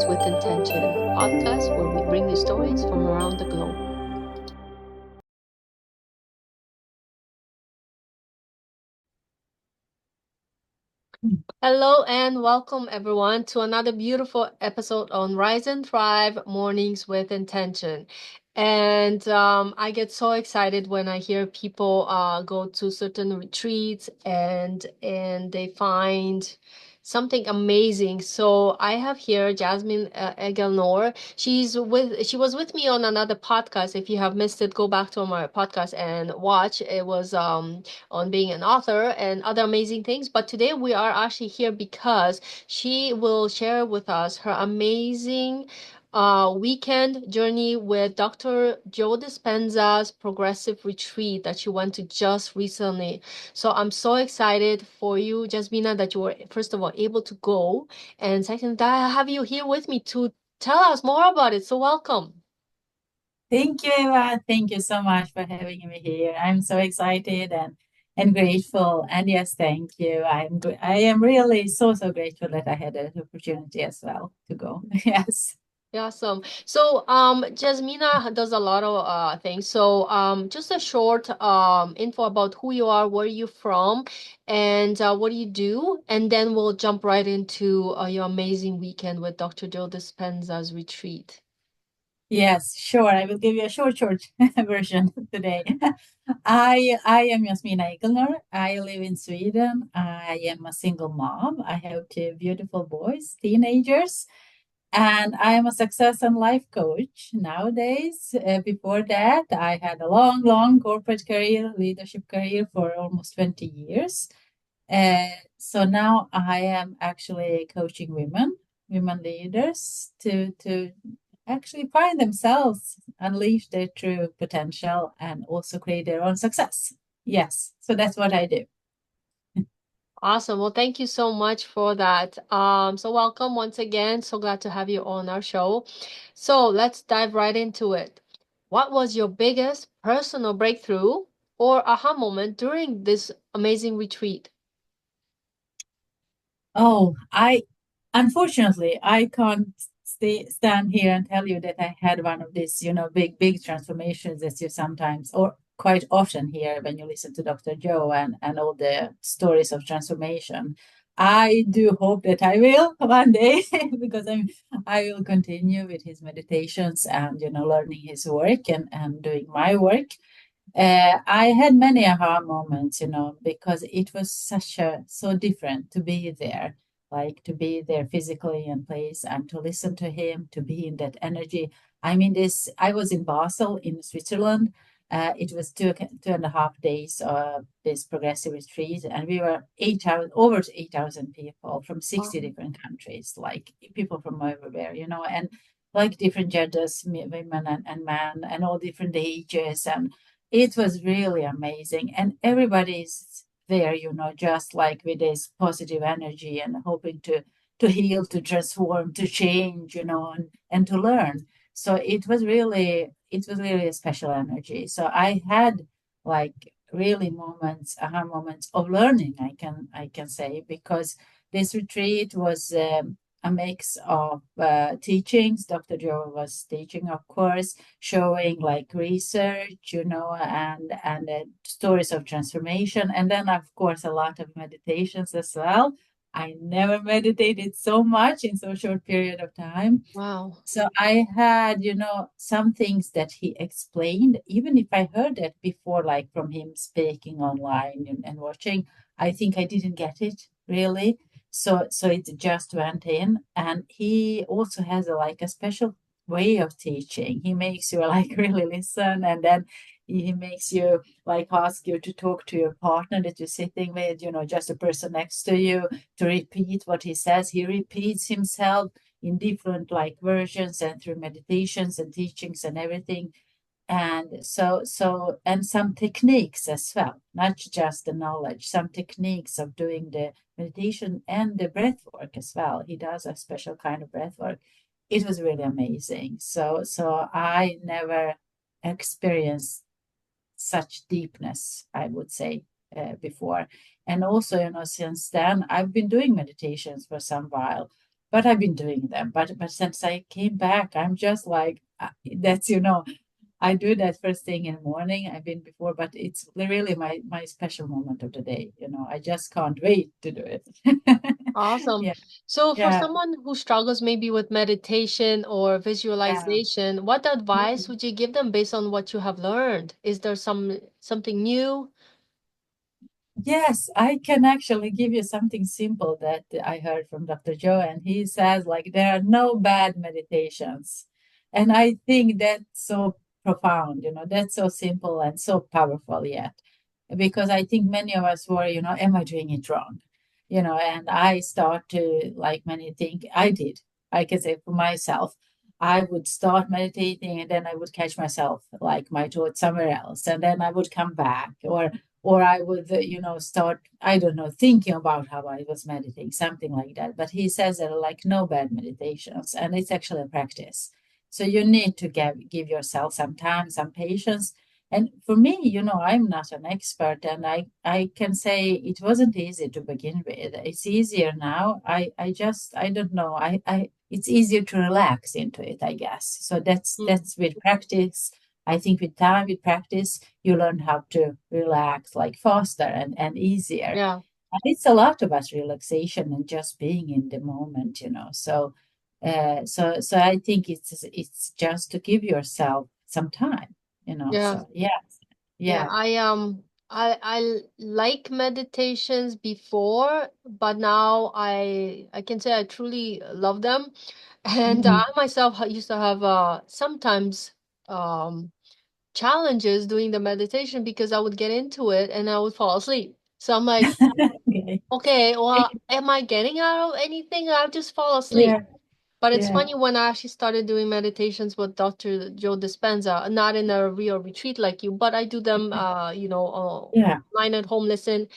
Mornings with Intention podcast where we bring you stories from around the globe. Hello and welcome everyone to another beautiful episode on Rise and Thrive Mornings with Intention. And I get so excited when I hear people go to certain retreats and they find something amazing. So I have here Jasmine Egelnow. She was with me on another podcast. If you have missed it, go back to my podcast and watch. It was on being an author and other amazing things. But today we are actually here because she will share with us her amazing weekend journey with Dr. Joe Dispenza's Progressive Retreat that she went to just recently. So I'm so excited for you, Jasmina, that you were, first of all, able to go. And second, that I have you here with me to tell us more about it. So welcome. Thank you, Eva. Thank you so much for having me here. I'm so excited and grateful. And yes, thank you. I am really so grateful that I had that opportunity as well to go. Yes. Awesome. So, Jasmina does a lot of things. So, just a short info about who you are, where you from, and what do you do, and then we'll jump right into your amazing weekend with Dr. Joe Dispenza's retreat. Yes, sure. I will give you a short version today. I am Jasmina Egelnow. I live in Sweden. I am a single mom. I have two beautiful boys, teenagers. And I am a success and life coach nowadays. Before that, I had a long corporate career, leadership career for almost 20 years. So now I am actually coaching women leaders to actually find themselves, unleash their true potential, and also create their own success. Yes, so that's what I do. Awesome. Well, thank you so much for that. So welcome once again. So glad to have you on our show. So let's dive right into it. What was your biggest personal breakthrough or aha moment during this amazing retreat? Oh, I unfortunately I can't stand here and tell you that I had one of these, big transformations that you sometimes or quite often hear when you listen to Dr. Joe and all the stories of transformation. I do hope that I will one day because I will continue with his meditations and learning his work and doing my work. I had many aha moments, because it was so different to be there, like to be there physically in place and to listen to him, to be in that energy. I mean, I was in Basel in Switzerland. It was 2.5 days of this progressive retreat, and we were over 8,000 people from 60 Wow. different countries, like people from everywhere, and like different genders, women and men, and all different ages. And it was really amazing. And everybody's there, just like with this positive energy and hoping to heal, to transform, to change, and to learn. So it was really a special energy. So I had like really aha moments of learning, I can say, because this retreat was a mix of teachings. Dr. Joe was teaching, of course, showing like research, and stories of transformation, and then of course a lot of meditations as well. I never meditated so much in so short period of time. Wow. So I had, some things that he explained, even if I heard it before, like from him speaking online and watching, I think I didn't get it really. So it just went in. And he also has like a special way of teaching. He makes you like really listen, and then he makes you like ask you to talk to your partner that you're sitting with, just a person next to you, to repeat what he says. He repeats himself in different like versions and through meditations and teachings and everything. And and some techniques as well, not just the knowledge, some techniques of doing the meditation and the breath work as well. He does a special kind of breath work. It was really amazing. So I never experienced such deepness, I would say, before. And also, since then, I've been doing meditations for some while, but I've been doing them. But since I came back, I'm just like that's I do that first thing in the morning. I've been before, but it's really my special moment of the day. I just can't wait to do it. Awesome. Yeah, So for yeah, someone who struggles maybe with meditation or yeah. visualization, what advice would you give them based on what you have learned? Is there something new? Yes, I can actually give you something simple that I heard from Dr. Joe, and he says like there are no bad meditations. And I think that's so profound, that's so simple and so powerful yet. Because I think many of us worry, am I doing it wrong? And I start to like many think I did. I can say for myself, I would start meditating and then I would catch myself like my thoughts somewhere else, and then I would come back, or I would, start, I don't know, thinking about how I was meditating, something like that. But he says there are like no bad meditations, and it's actually a practice. So you need to give yourself some time, some patience. And for me, I'm not an expert, and I can say it wasn't easy to begin with. It's easier now. I don't know. It's easier to relax into it, I guess. So Mm, that's with practice. I think with time, with practice, you learn how to relax like faster and easier. yeah, And it's a lot about relaxation and just being in the moment. So I think it's just to give yourself some time. yeah. So yeah, Yeah, yeah. I like meditations before, but now I can say I truly love them. And Mm, I myself used to have sometimes um challenges doing the meditation because I would get into it and I would fall asleep. So I'm like, okay. okay, well, am I getting out of anything? I'll just fall asleep. Yeah, But it's yeah, funny when I actually started doing meditations with Dr. Joe Dispenza, not in a real retreat like you, but I do them, yeah. online at home, listen.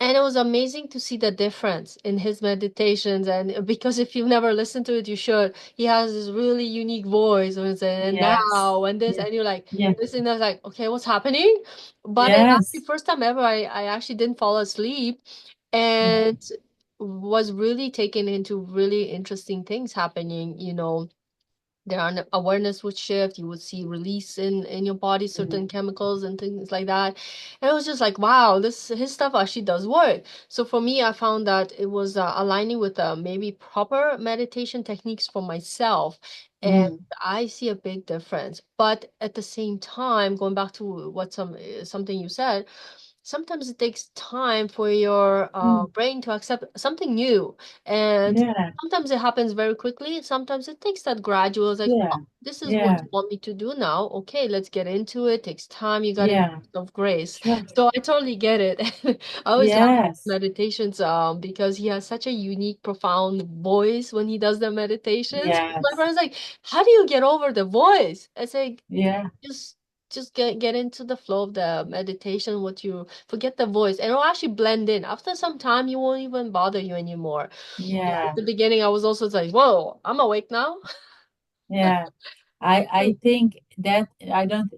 And it was amazing to see the difference in his meditations. And because if you've never listened to it, you should. He has this really unique voice, and it's and Yes. now and this, Yeah, and you're like, yeah. listening, I was like, okay, what's happening? But it actually, Yes. first time ever, I actually didn't fall asleep Yeah. and was really taken into really interesting things happening, there are awareness would shift, you would see release in your body Mm, certain chemicals and things like that, and it was just like, wow, this his stuff actually does work. So for me, I found that it was aligning with maybe proper meditation techniques for myself, and mm, I see a big difference. But at the same time, going back to what something you said, sometimes it takes time for your mm. brain to accept something new. And Yeah, sometimes it happens very quickly. Sometimes it takes that gradual, it's like, oh, yeah, this is what yeah, you want me to do now. Okay, let's get into it. Takes time. You got to give yeah. yourself grace. Sure. So I totally get it. I always love Yes. meditations because he has such a unique, profound voice when he does the meditations. My Yes. friend's like, how do you get over the voice? I say, Yeah. just just get into the flow of the meditation, what you forget the voice, and it'll actually blend in. After some time, you won't even bother you anymore. Yeah, at Yeah. the beginning I was also like, whoa, I'm awake now. Yeah. I think that I don't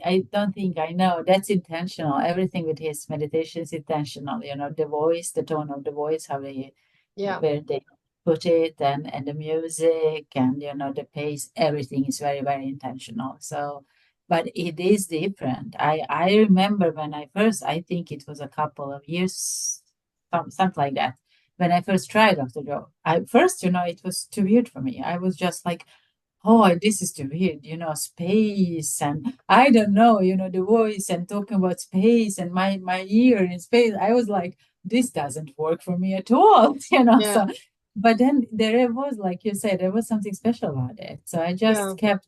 think I know that's intentional. Everything with his meditation is intentional. The voice, the tone of the voice, how they Yeah, where they put it, and the music, and the pace. Everything is very very intentional. So, but it is different. I remember when I think it was a couple of years, something like that. When I first tried Dr. Joe, I first, it was too weird for me. I was just like, oh, this is too weird, space, and I don't know, the voice and talking about space and my ear in space. I was like, this doesn't work for me at all, yeah, so but then there was, like you said, there was something special about it. So I yeah, just kept,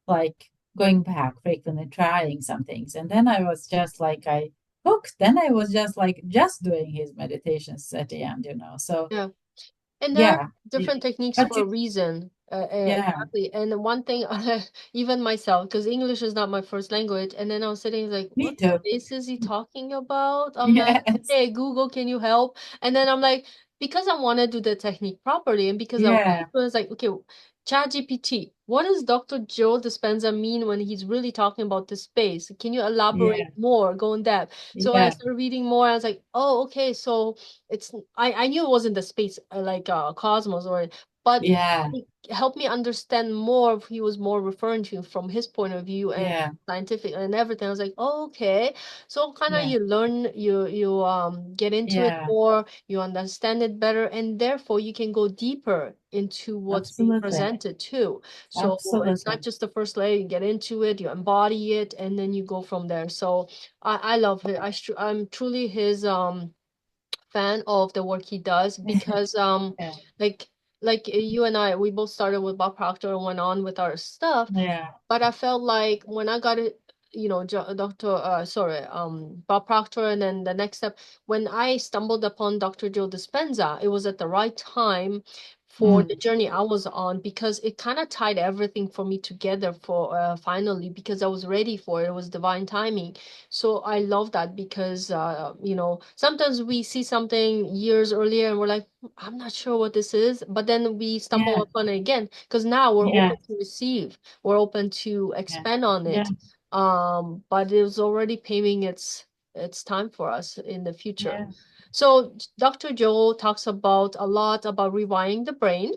like going back frequently, trying some things. And then I was just like, I hooked. Then I was just like, just doing his meditations at the end, so yeah. And there are yeah. different techniques But for a reason. yeah, Exactly. And one thing, even myself, because English is not my first language, and then I was sitting like, me what too. space is he talking about? I'm like, Yes. hey, Google, can you help? And then I'm like, because I want to do the technique properly, and because I Yeah. was like, okay, ChatGPT, what does Dr. Joe Dispenza mean when he's really talking about the space? Can you elaborate Yeah. more, go in depth? So when I Yeah. started reading more, I was like, oh, okay, so it's I knew it wasn't the space like cosmos or but Yeah. it helped me understand more if he was more referring to from his point of view and Yeah. scientific and everything. I was like, oh, okay. So kind of Yeah. you learn, you get into it Yeah. more, you understand it better, and therefore you can go deeper into what's being Absolutely. presented too. So it's not Absolutely. just the first layer, you get into it, you embody it, and then you go from there. So I love it. I'm truly his fan of the work he does because Yeah. like you and I, we both started with Bob Proctor and went on with our stuff, Yeah. but I felt like when I got it, Dr. Sorry, Bob Proctor, and then the next step, when I stumbled upon Dr. Joe Dispenza, it was at the right time for the Mm. journey I was on because it kind of tied everything for me together for finally because I was ready for it. It was divine timing. So I love that because sometimes we see something years earlier and we're like, I'm not sure what this is, but then we stumble Yeah. upon it again because now we're Yeah. open to receive, we're open to Yeah. expand on Yeah. it. But it was already paving its time for us in the future. Yeah. So Dr. Joe talks about a lot about rewiring the brain.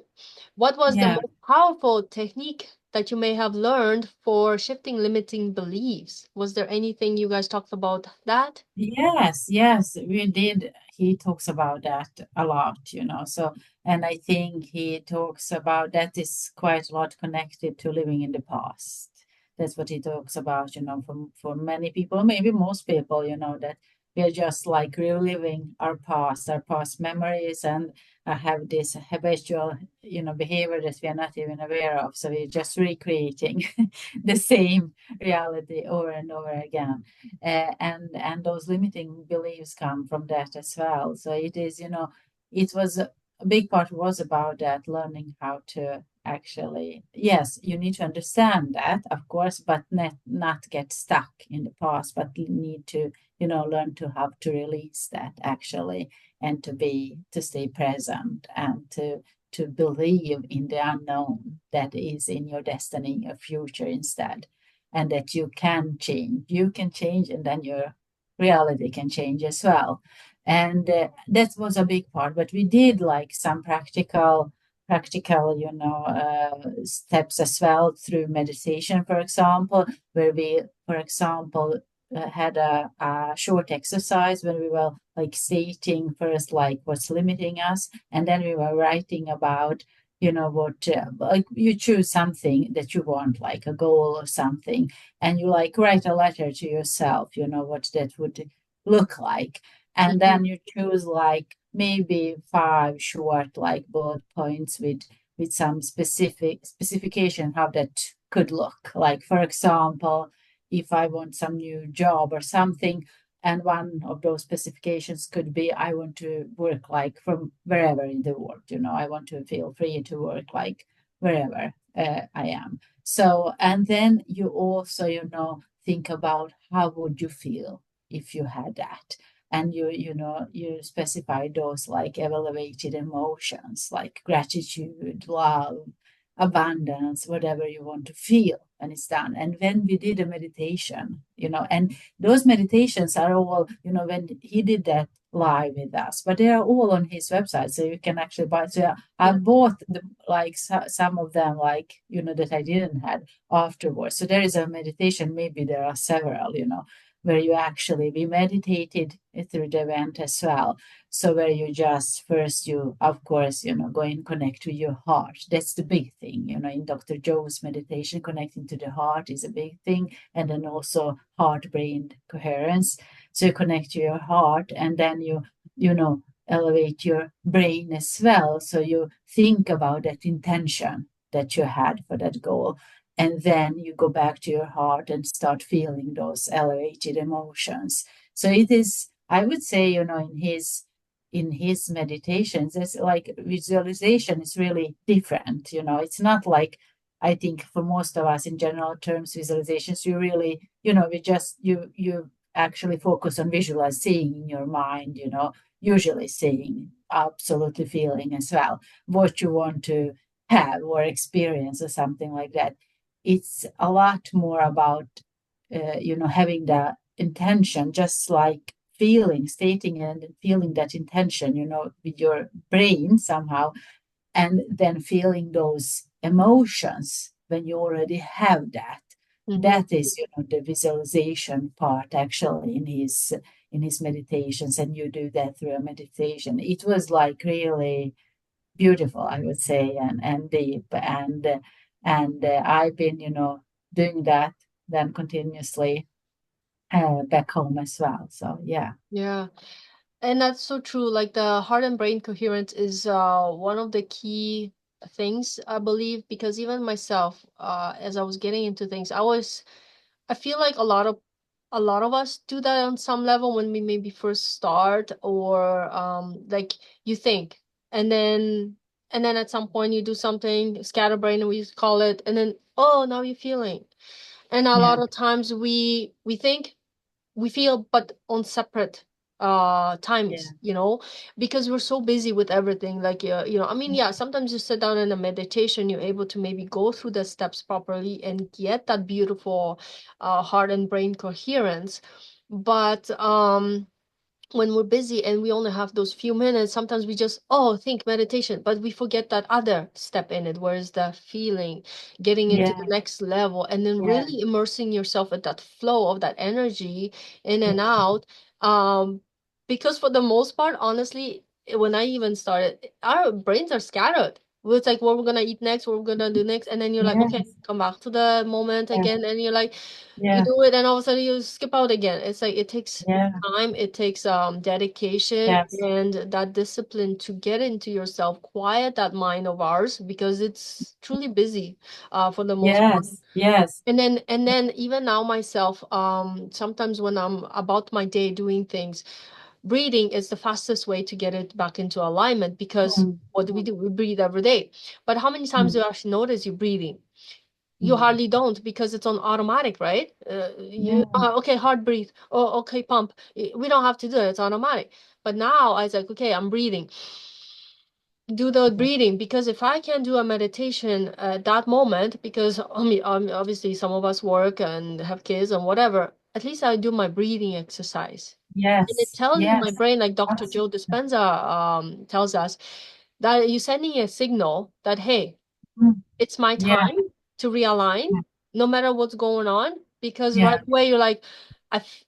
What was the Yeah. most powerful technique that you may have learned for shifting limiting beliefs? Was there anything you guys talked about that? Yes, yes, we did. He talks about that a lot, you know. So, and I think he talks about that is quite a lot connected to living in the past. That's what he talks about, you know, for many people, maybe most people, you know, that we are just like reliving our past memories, and have this habitual, you know, behavior that we are not even aware of. So we're just recreating the same reality over and over again, and those limiting beliefs come from that as well. So it is, you know, it was a big part was about that, learning how to actually, yes, you need to understand that, of course, but not get stuck in the past, but you need to, you know, learn to how to release that actually, and to stay present, and to believe in the unknown that is in your destiny, your future instead, and that you can change. You can change, and then your reality can change as well. And that was a big part. But we did like some practical, you know, steps as well through meditation, for example, where we, for example, had a short exercise when we were like stating first like what's limiting us, and then we were writing about, you know, what like you choose something that you want, like a goal or something, and you like write a letter to yourself, you know, what that would look like, and Mhm. then you choose like maybe five short like bullet points with some specification how that could look like. For example, if I want some new job or something, and one of those specifications could be I want to work like from wherever in the world, you know, I want to feel free to work like wherever I am. So, and then you also, you know, think about how would you feel if you had that. And you know, you specify those like elevated emotions like gratitude, love, abundance, whatever you want to feel when it's done. And when we did a meditation, you know, and those meditations are all, you know, when he did that live with us, but they are all on his website, so you can actually buy. So I Yeah. bought the like some of them, like, you know, that I didn't had afterwards. So there is a meditation, maybe there are several, you know, where you actually we meditated through the event as well. So where you just first you, of course, you know, go and connect to your heart. That's the big thing, you know, in Dr. Joe's meditation, connecting to the heart is a big thing. And then also heart-brain coherence. So you connect to your heart, and then you know, elevate your brain as well. So you think about that intention that you had for that goal. And then you go back to your heart and start feeling those elevated emotions. So it is, I would say, you know, in his meditations, it's like visualization is really different. You know, it's not like, I think for most of us in general terms, visualizations, you really, you know, we just you actually focus on visualize seeing in your mind, you know, usually seeing, absolutely feeling as well what you want to have or experience or something like that. It's a lot more about you know, having the intention, just like feeling, stating and feeling that intention, you know, with your brain somehow, and then feeling those emotions when you already have that. Mm-hmm. That is, the visualization part actually in his meditations, and you do that through a meditation. It was like really beautiful, I would say, and deep, and I've been, doing that then continuously back home as well. So yeah, Yeah. And that's so true. Like the heart and brain coherence is one of the key things, I believe, because even myself, as I was getting into things, I feel like a lot of us do that on some level when we maybe first start, or like you think, and then at some point you do something scatterbrain, we call it, and then oh, now you're feeling. And a yeah, lot of times we think, we feel, but on separate yeah, times, because we're so busy with everything. Like, I mean, yeah, sometimes you sit down in a meditation, you're able to maybe go through the steps properly and get that beautiful heart and brain coherence. But when we're busy and we only have those few minutes, sometimes we just, oh, think meditation, but we forget that other step in it, whereas the feeling, getting into the yeah, next level, and then yeah, really immersing yourself in that flow of that energy in yeah, and out. Um, because for the most part, honestly, when I even started, our brains are scattered. It's like what we're gonna eat next, what we're gonna do next, and then you're like, okay, yes, come back to the moment yeah, again, and you're like, you yeah, do it, and all of a sudden you skip out again. It's like it takes yeah, time, it takes dedication yes, and that discipline to get into yourself, quiet that mind of ours, because it's truly busy for the most part. yes, yes, And then even now myself, sometimes when I'm about my day doing things, breathing is the fastest way to get it back into alignment, because mm, what do? We breathe every day. But how many times do mm, you actually notice you breathing? You mm, hardly don't, because it's on automatic, right? yeah, Okay, heart breathe. Oh, okay, pump. We don't have to do it. It's automatic. But now I was like, okay, I'm breathing. Do the breathing, because if I can do a meditation at that moment, because I mean, obviously some of us work and have kids and whatever, at least I do my breathing exercise. And it yes, tells my yes, brain, like Dr. Joe absolutely, Dispenza tells us, that you're sending a signal that, hey, mm, it's my yeah, time to realign, yeah, no matter what's going on, because yeah, right away you're like,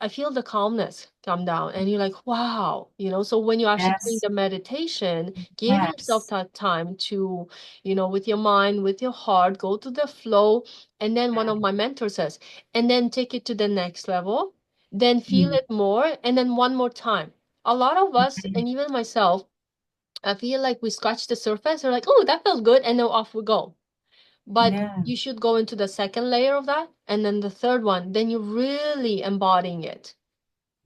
I feel the calmness come down, and you're like, wow, so when you're actually doing yes, the meditation, give yourself yes, that time to, with your mind, with your heart, go to the flow. And then one yeah, of my mentors says, and then take it to the next level, then feel mm, it more, and then one more time. A lot of us, okay, and even myself, I feel like we scratch the surface, we're like, oh, that feels good, and then off we go. But yeah, you should go into the second layer of that, and then the third one, then you're really embodying it,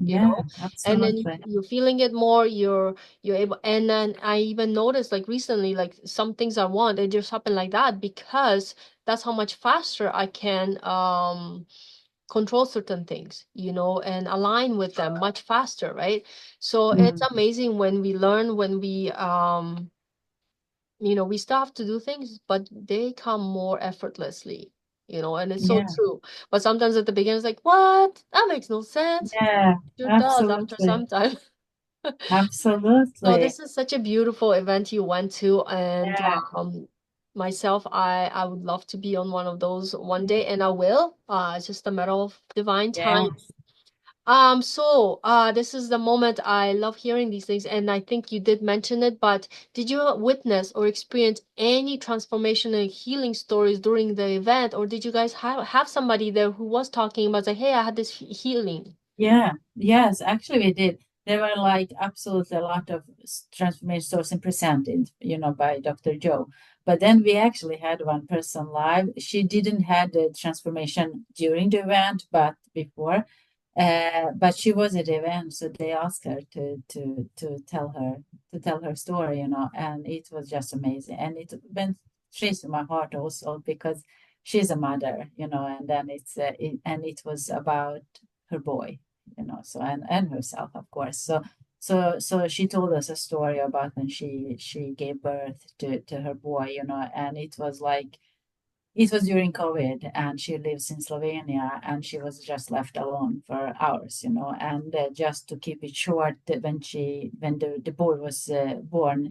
you yeah, know, and then absolutely, you're feeling it more, you're able. And then I even noticed, like recently, like some things I want, it just happened like that, because that's how much faster I can control certain things, and align with them much faster, right? So it's mm, amazing when we learn, when we still have to do things, but they come more effortlessly, and it's so yeah, true. But sometimes at the beginning, it's like, what? That makes no sense. yeah, Sure does after absolutely, some time. So absolutely, this is such a beautiful event you went to, and yeah, myself, I would love to be on one of those one day, and I will. It's just a matter of divine time. yeah. This is the moment. I love hearing these things, and I think you did mention it, but did you witness or experience any transformational healing stories during the event, or did you guys have somebody there who was talking about, like, hey, I had this healing? Yeah, yes, actually we did. There were like absolutely a lot of transformation stories and presented, by Dr. Joe. But then we actually had one person live. She didn't had the transformation during the event, but before. But she was at the event, so they asked her to tell her story, and it was just amazing. And it went straight to my heart also because she's a mother, and then and it was about her boy, so and herself, of course. So she told us a story about when she gave birth to her boy, and it was during COVID, and she lives in Slovenia, and she was just left alone for hours, and just to keep it short, when the boy was born,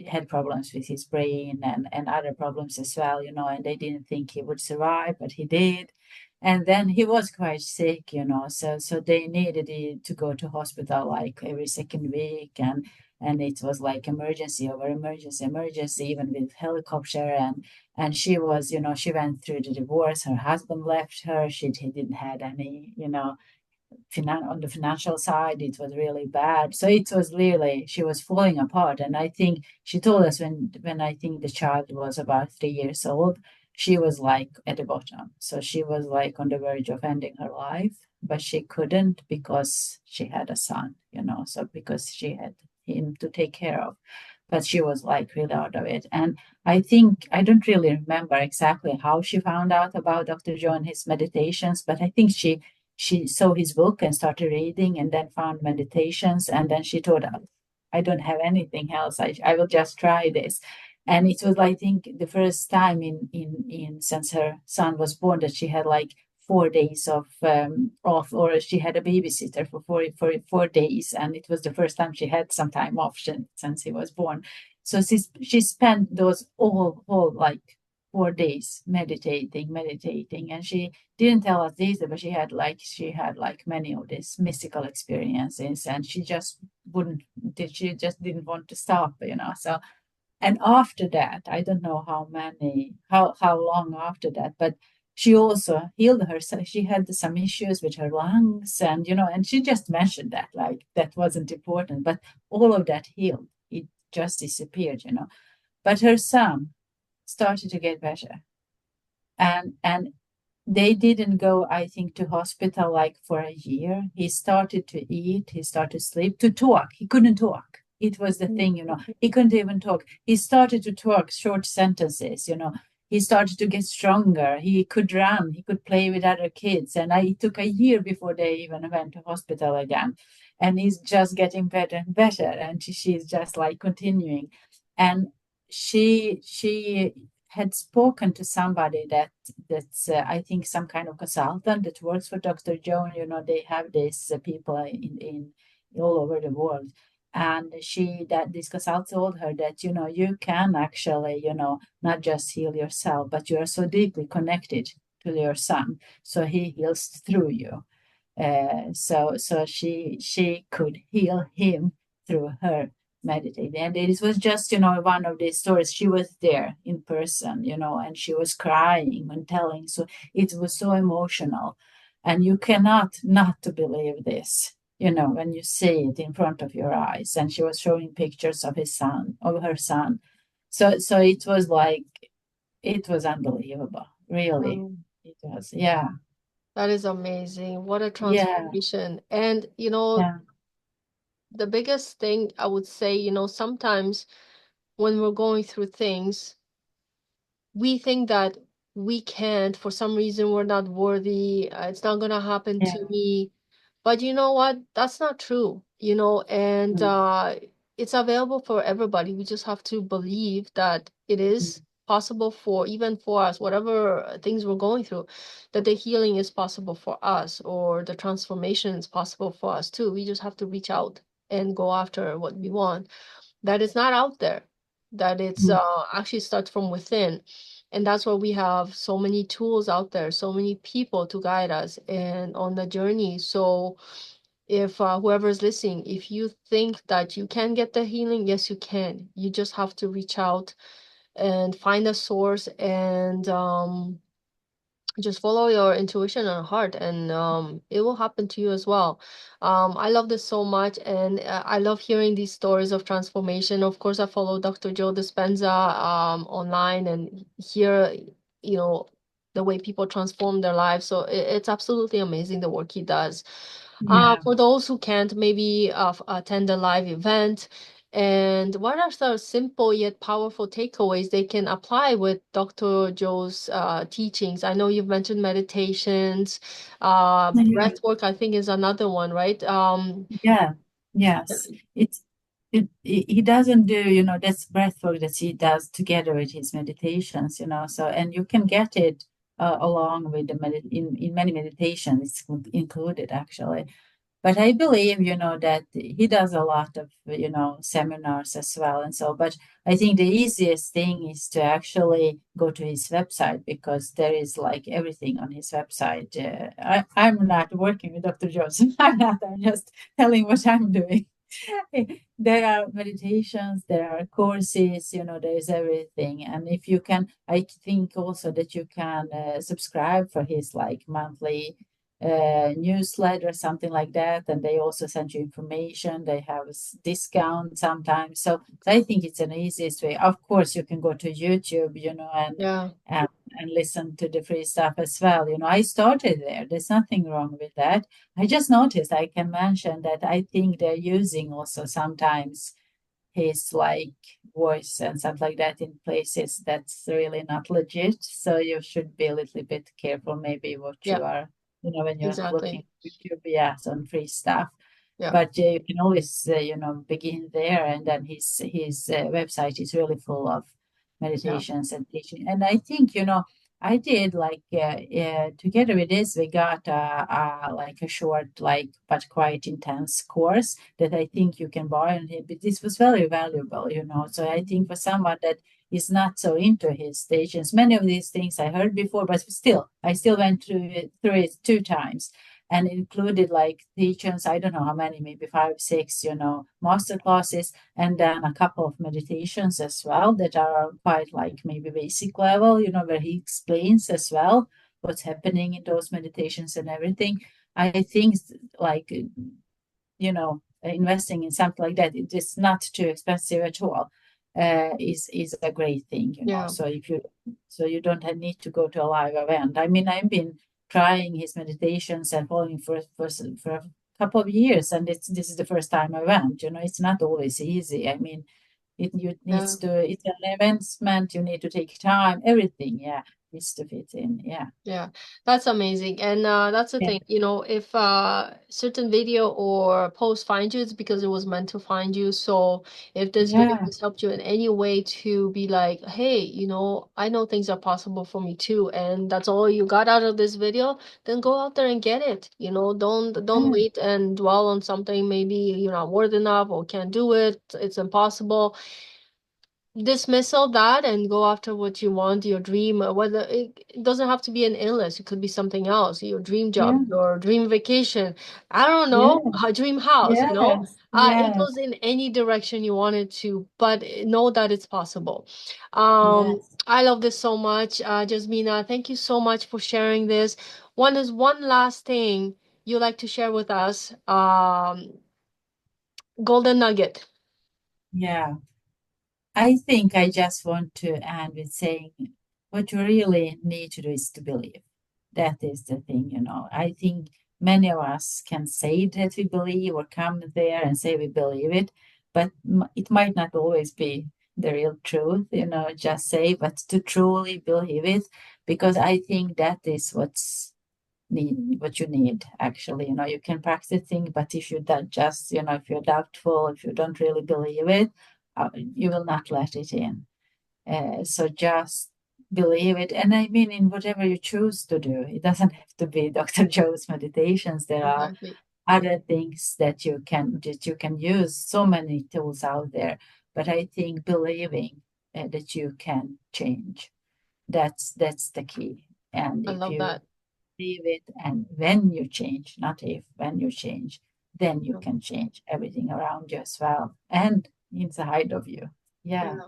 had problems with his brain and other problems as well, and they didn't think he would survive, but he did. And then he was quite sick, so they needed to go to hospital like every second week, and it was like emergency over emergency, emergency, even with helicopter. And she was, she went through the divorce. Her husband left her. He didn't had any, on the financial side, it was really bad. So it was really, she was falling apart. And I think she told us when I think the child was about 3 years old, she was like at the bottom. So she was like on the verge of ending her life, but she couldn't because she had a son, so because she had him to take care of. But she was like really out of it. And I think I don't really remember exactly how she found out about Dr. Joe and his meditations, but I think she saw his book and started reading and then found meditations. And then she thought, I don't have anything else. I will just try this. And it was, I think, the first time in since her son was born that she had like 4 days of off, or she had a babysitter for 4 days. And it was the first time she had some time off since he was born. So she spent those all like 4 days meditating. And she didn't tell us this, but she had like many of these mystical experiences, and she just didn't want to stop. So, and after that, I don't know how long after that, but she also healed herself. She had some issues with her lungs, and she just mentioned that like that wasn't important, but all of that healed. It just disappeared. But her son started to get better, and they didn't go, I think, to hospital like for a year. He started to eat, he started to sleep, to talk. He couldn't talk. It was the thing. He couldn't even talk. He started to talk short sentences. He started to get stronger. He could run, he could play with other kids. And it took a year before they even went to hospital again. And he's just getting better and better. And she's just like continuing. And she had spoken to somebody that's I think some kind of consultant that works for Dr. Joe. They have these people in all over the world, and this consultant told her that you can actually not just heal yourself, but you are so deeply connected to your son, so he heals through you. So she could heal him through her meditating. And it was just, one of these stories. She was there in person, and she was crying and telling. So it was so emotional. And you cannot not to believe this, when you see it in front of your eyes. And she was showing pictures of her son. So it was like, it was unbelievable, really. Wow. It was, yeah, That is amazing. What a yeah, transformation. And, yeah, the biggest thing I would say, sometimes when we're going through things, we think that we can't, for some reason, we're not worthy, it's not going to happen yeah. to me. But you know what? That's not true, and Mm, it's available for everybody. We just have to believe that it mm, is possible for even for us, whatever things we're going through, that the healing is possible for us or the transformation is possible for us too. We just have to reach out and go after what we want. That is not out there, that it's mm. actually starts from within. And that's why we have so many tools out there, so many people to guide us and on the journey. So if whoever's listening, if you think that you can get the healing, yes, you can. You just have to reach out and find a source and just follow your intuition and heart, and it will happen to you as well. I love this so much, and I love hearing these stories of transformation. Of course, I follow Dr. Joe Dispenza online and hear, you know, the way people transform their lives. So it's absolutely amazing the work he does. Yeah. For those who can't maybe attend a live event, and what are some simple yet powerful takeaways they can apply with Dr. Joe's teachings? I know you've mentioned meditations, Yeah. breath work, I think is another one, right? Yeah, yes. He doesn't do, that's breath work that he does together with his meditations. So, and you can get it along with in many meditations, it's included actually. But I believe, that he does a lot of, seminars as well. And so, but I think the easiest thing is to actually go to his website because there is like everything on his website. I'm not working with Dr. Johnson. I'm not, I'm just telling what I'm doing. There are meditations, there are courses, there is everything. And if you can, I think also that you can subscribe for his like monthly newsletter or something like that. And they also send you information. They have discount sometimes. So I think it's an easiest way. Of course, you can go to YouTube, Yeah, and, and listen to the free stuff as well. I started there. There's nothing wrong with that. I just noticed I can mention that I think they're using also sometimes his like voice and stuff like that in places that's really not legit. So you should be a little bit careful maybe what yeah, you are, when you're looking exactly. at YouTube, yes, on free stuff. Yeah, But you can always, begin there, and then his website is really full of yeah, meditations and teaching. And I think, I did like together with this, we got like a short, like but quite intense course that I think you can buy, and this was very valuable. So I think for someone that is not so into his stations, many of these things I heard before, but still, I still went through it 2 times and included like teachers, I don't know how many, maybe 5, 6, master classes, and then a couple of meditations as well that are quite like maybe basic level, where he explains as well what's happening in those meditations and everything. I think like, investing in something like that, it is not too expensive at all. Is a great thing, yeah, so you don't need to go to a live event. I mean, I've been trying his meditations and following for a couple of years, and this is the first time I went. It's not always easy. I mean, yeah. it's an investment. You need to take time. Everything, yeah, needs to fit in. Yeah, Yeah, that's amazing. And that's the yeah, thing, if certain video or post finds you, it's because it was meant to find you. So if this video yeah, has helped you in any way to be like, hey, I know things are possible for me too, and that's all you got out of this video, then go out there and get it. Don't yeah, wait and dwell on something maybe you're not worth enough or can't do it, it's impossible. Dismissal that and go after what you want, your dream, whether it doesn't have to be an illness, it could be something else, your dream job, yeah, your dream vacation, I don't know, yeah, a dream house, yes, it yes, goes in any direction you want it to, but know that it's possible. yes. I love this so much. Jasmina, thank you so much for sharing this. One last thing you like to share with us, golden nugget. Yeah, I think I just want to end with saying what you really need to do is to believe. That is the thing. I think many of us can say that we believe or come there and say we believe it, but it might not always be the real truth, just say, but to truly believe it, because I think that is what you need actually. You can practice things, but if you don't just, if you're doubtful, if you don't really believe it, you will not let it in. So just believe it. And I mean, in whatever you choose to do, it doesn't have to be Dr. Joe's meditations. There are Exactly. other things that you can use. So many tools out there. But I think believing that you can change. That's the key. And I if love you that. believe it, and when you change, not if, when you change, then you Yeah. can change everything around you as well and inside of you. Yeah, Yeah.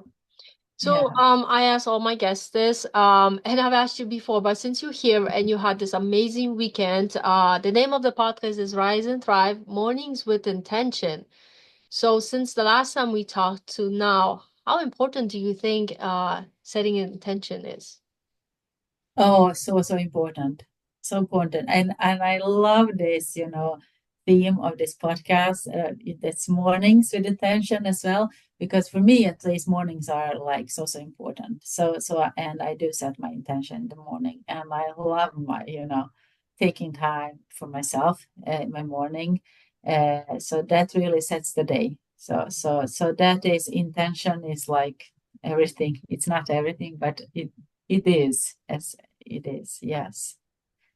So, yeah. I asked all my guests this, and I've asked you before, but since you're here and you had this amazing weekend, the name of the podcast is Rise and Thrive Mornings with Intention. So, since the last time we talked to now, how important do you think setting an intention is? Oh, so important. So important. And I love this, theme of this podcast. That's mornings with intention as well, because for me at least mornings are like so important. And I do set my intention in the morning, and I love my taking time for myself in my morning. So that really sets the day. So that is intention is like everything. It's not everything, but it is as it is. Yes.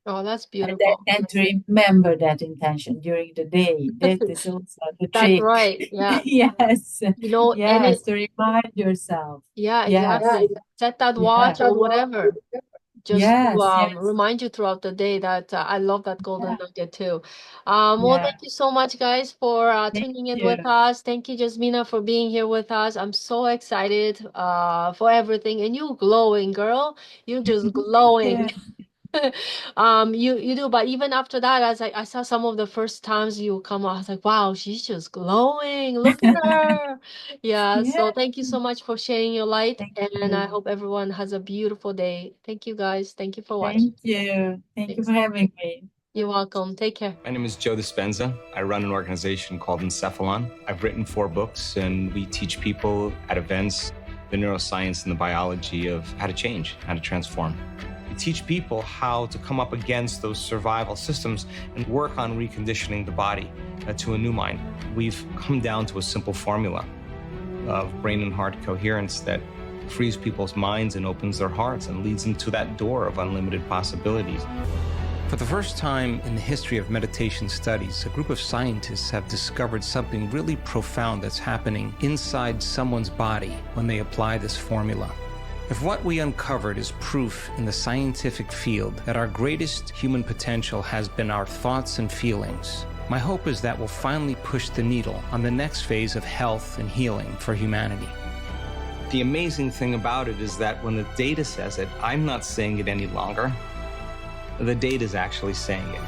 Oh, that's And beautiful. then to remember that intention during the day. That is also the That's trick. right. Yeah. Yes. You know, and Yes, to remind yourself. yeah, Yes. exactly. Set that Yeah. watch or whatever. Just to Yes, yes. remind you throughout the day that I love that golden Yeah. nugget too. Well, Yeah. thank you so much, guys, for Thank tuning in with you. us. Thank you, Jasmina, for being here with us. I'm so excited for everything. And you glowing, girl. You're just Thank glowing. you. You do, but even after that, as I saw some of the first times you come out, I was like, wow, she's just glowing. Look at her. Yeah, Yeah. so thank you so much for sharing your light, Thank and I you. hope everyone has a beautiful day. Thank you guys. Thank you for watching. Thank you. Thank you Thanks. for having me. You're welcome. Take care. My name is Joe Dispenza. I run an organization called Encephalon. I've written 4 books, and we teach people at events the neuroscience and the biology of how to change, how to transform. We teach people how to come up against those survival systems and work on reconditioning the body to a new mind. We've come down to a simple formula of brain and heart coherence that frees people's minds and opens their hearts and leads them to that door of unlimited possibilities. For the first time in the history of meditation studies, a group of scientists have discovered something really profound that's happening inside someone's body when they apply this formula. If what we uncovered is proof in the scientific field that our greatest human potential has been our thoughts and feelings, my hope is that we'll finally push the needle on the next phase of health and healing for humanity. The amazing thing about it is that when the data says it, I'm not saying it any longer. The data is actually saying it.